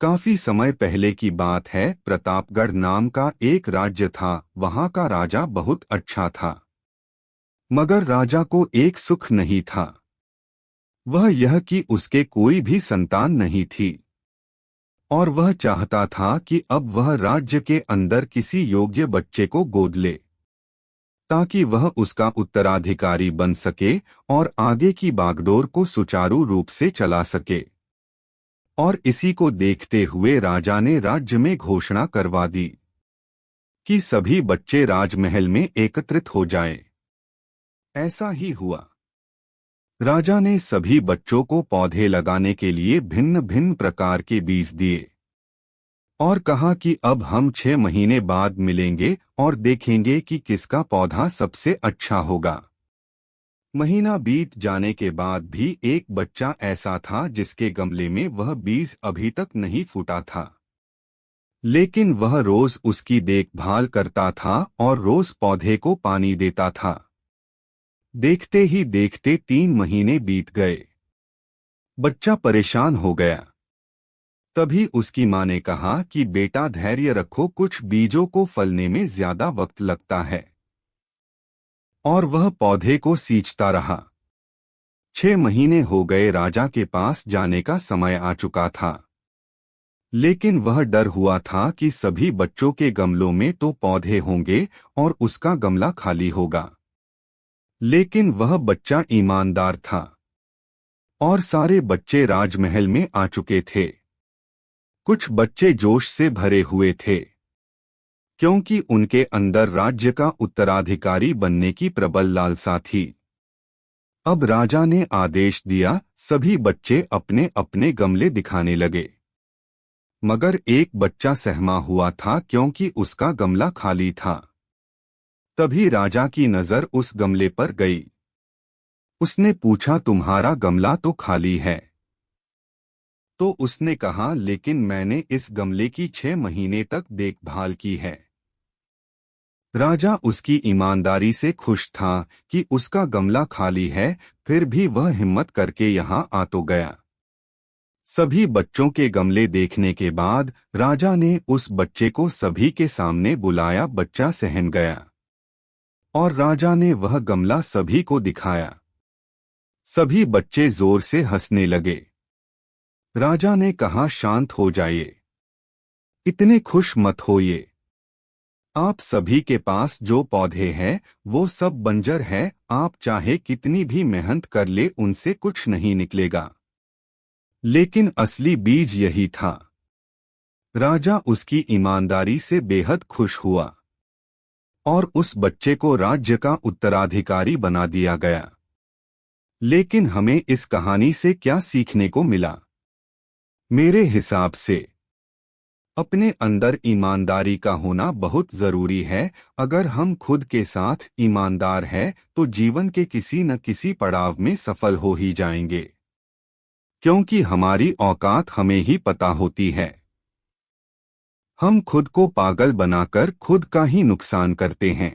काफी समय पहले की बात है। प्रतापगढ़ नाम का एक राज्य था। वहां का राजा बहुत अच्छा था, मगर राजा को एक सुख नहीं था। वह यह कि उसके कोई भी संतान नहीं थी, और वह चाहता था कि अब वह राज्य के अंदर किसी योग्य बच्चे को गोद ले, ताकि वह उसका उत्तराधिकारी बन सके और आगे की बागडोर को सुचारू रूप से चला सके। और इसी को देखते हुए राजा ने राज्य में घोषणा करवा दी कि सभी बच्चे राजमहल में एकत्रित हो जाएं। ऐसा ही हुआ। राजा ने सभी बच्चों को पौधे लगाने के लिए भिन्न भिन्न प्रकार के बीज दिए और कहा कि अब हम 6 महीने बाद मिलेंगे और देखेंगे कि किसका पौधा सबसे अच्छा होगा। महीना बीत जाने के बाद भी एक बच्चा ऐसा था जिसके गमले में वह बीज अभी तक नहीं फूटा था, लेकिन वह रोज उसकी देखभाल करता था और रोज पौधे को पानी देता था। देखते ही देखते 3 महीने बीत गए। बच्चा परेशान हो गया। तभी उसकी माँ ने कहा कि बेटा धैर्य रखो, कुछ बीजों को फलने में ज्यादा वक्त लगता है। और वह पौधे को सींचता रहा। 6 महीने हो गए। राजा के पास जाने का समय आ चुका था, लेकिन वह डर हुआ था कि सभी बच्चों के गमलों में तो पौधे होंगे और उसका गमला खाली होगा। लेकिन वह बच्चा ईमानदार था और सारे बच्चे राजमहल में आ चुके थे। कुछ बच्चे जोश से भरे हुए थे, क्योंकि उनके अंदर राज्य का उत्तराधिकारी बनने की प्रबल लालसा थी। अब राजा ने आदेश दिया, सभी बच्चे अपने अपने गमले दिखाने लगे। मगर एक बच्चा सहमा हुआ था क्योंकि उसका गमला खाली था। तभी राजा की नजर उस गमले पर गई। उसने पूछा, तुम्हारा गमला तो खाली है। तो उसने कहा, लेकिन मैंने इस गमले की 6 महीने तक देखभाल की है। राजा उसकी ईमानदारी से खुश था कि उसका गमला खाली है, फिर भी वह हिम्मत करके यहाँ आ तो गया। सभी बच्चों के गमले देखने के बाद राजा ने उस बच्चे को सभी के सामने बुलाया। बच्चा सहम गया और राजा ने वह गमला सभी को दिखाया। सभी बच्चे जोर से हंसने लगे। राजा ने कहा, शांत हो जाइए, इतने खुश मत होइए। आप सभी के पास जो पौधे हैं वो सब बंजर है। आप चाहे कितनी भी मेहनत कर ले, उनसे कुछ नहीं निकलेगा। लेकिन असली बीज यही था। राजा उसकी ईमानदारी से बेहद खुश हुआ और उस बच्चे को राज्य का उत्तराधिकारी बना दिया गया। लेकिन हमें इस कहानी से क्या सीखने को मिला? मेरे हिसाब से अपने अंदर ईमानदारी का होना बहुत जरूरी है। अगर हम खुद के साथ ईमानदार हैं तो जीवन के किसी न किसी पड़ाव में सफल हो ही जाएंगे, क्योंकि हमारी औकात हमें ही पता होती है। हम खुद को पागल बनाकर खुद का ही नुकसान करते हैं।